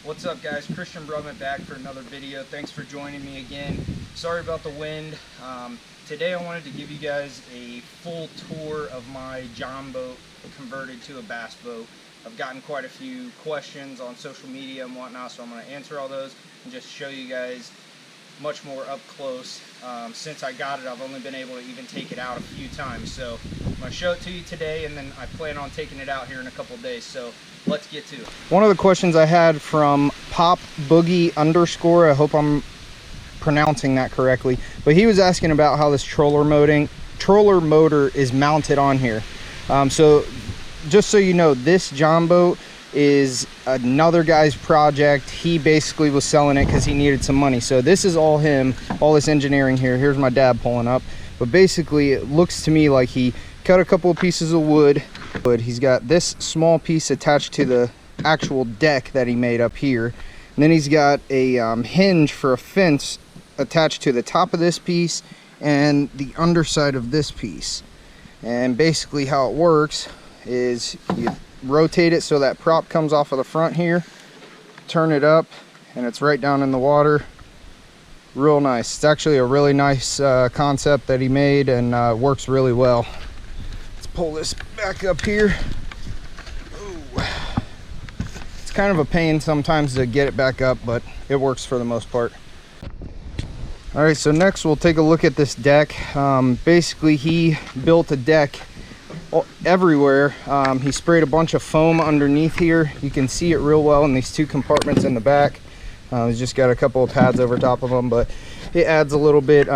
What's up, guys? Christian Brumman back for another video. Thanks for joining me again. Sorry about the wind. Today I wanted to give you guys a full tour of my John boat converted to a bass boat. I've gotten quite a few questions on social media and whatnot, so I'm going to answer all those and just show you guys much more up close. Since I got it, I've only been able to even take it out a few times, so I'm going to show it to you today, and then I plan on taking it out here in a couple of days. So let's get to it. One of the questions I had from Pop Boogie _ I hope I'm pronouncing that correctly, but he was asking about how this troller motor is mounted on here. So just so you know, this John boat is another guy's project. He basically was selling it because he needed some money. So this is all him, all this engineering here. Here's my dad pulling up. But basically it looks to me like he cut a couple of pieces of wood, but he's got this small piece attached to the actual deck that he made up here. And then he's got a hinge for a fence attached to the top of this piece and the underside of this piece. And basically how it works is you rotate it so that prop comes off of the front here, turn it up, and it's right down in the water. Real nice. It's actually a really nice concept that he made, and works really well. Let's pull this back up here. Ooh. It's kind of a pain sometimes to get it back up, but it works for the most part. All right, so next we'll take a look at this deck. Basically he built a deck everywhere. He sprayed a bunch of foam underneath here. You can see it real well in these two compartments in the back. He's just got a couple of pads over top of them, but it adds a little bit.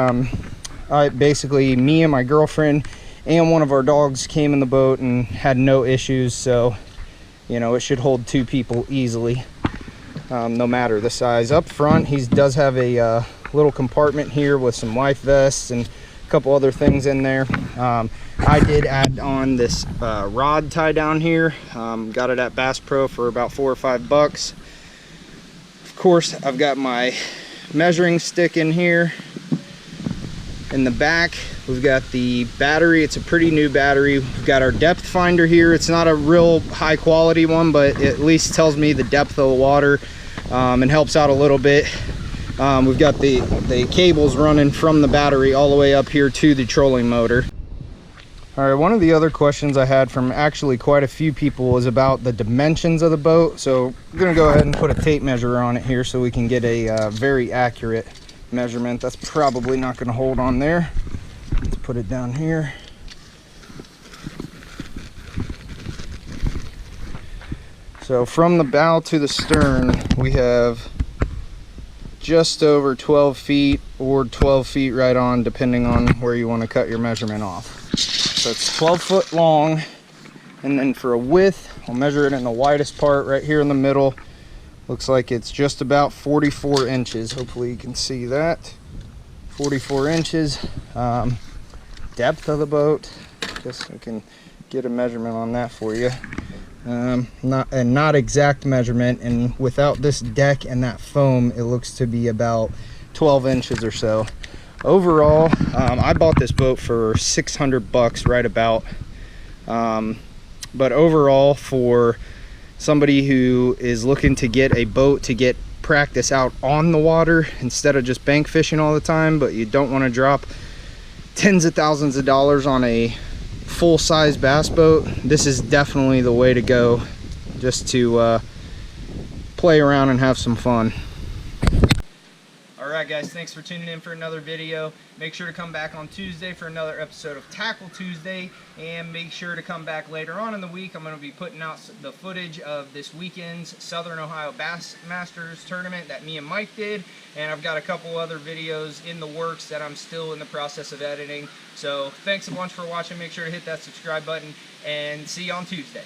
Basically me and my girlfriend and one of our dogs came in the boat and had no issues, so you know, it should hold 2 people easily, no matter the size. Up front he does have a little compartment here with some life vests and a couple other things in there. I did add on this rod tie down here. Got it at Bass Pro for about $4 or $5. Of course, I've got my measuring stick in here. In the back, we've got the battery. It's a pretty new battery. We've got our depth finder here. It's not a real high quality one, but it at least tells me the depth of the water and helps out a little bit. We've got the cables running from the battery all the way up here to the trolling motor. All right, one of the other questions I had from actually quite a few people was about the dimensions of the boat. So I'm gonna go ahead and put a tape measure on it here so we can get a very accurate measurement. That's probably not gonna hold on there. Let's put it down here. So from the bow to the stern, we have just over 12 feet or 12 feet right on, depending on where you want to cut your measurement off. So it's 12 foot long, and then for a width, I'll measure it in the widest part right here in the middle. Looks like it's just about 44 inches. Hopefully you can see that. 44 inches. Depth of the boat, guess I can get a measurement on that for you. Not exact measurement, and without this deck and that foam, it looks to be about 12 inches or so. Overall, I bought this boat for $600 right about, but overall, for somebody who is looking to get a boat to get practice out on the water instead of just bank fishing all the time, but you don't want to drop tens of thousands of dollars on a full-size bass boat, this is definitely the way to go, just to play around and have some fun. Alright guys, thanks for tuning in for another video. Make sure to come back on Tuesday for another episode of Tackle Tuesday, and make sure to come back later on in the week. I'm going to be putting out the footage of this weekend's Southern Ohio Bass Masters tournament that me and Mike did, and I've got a couple other videos in the works that I'm still in the process of editing. So thanks a bunch for watching. Make sure to hit that subscribe button, and see you on Tuesday.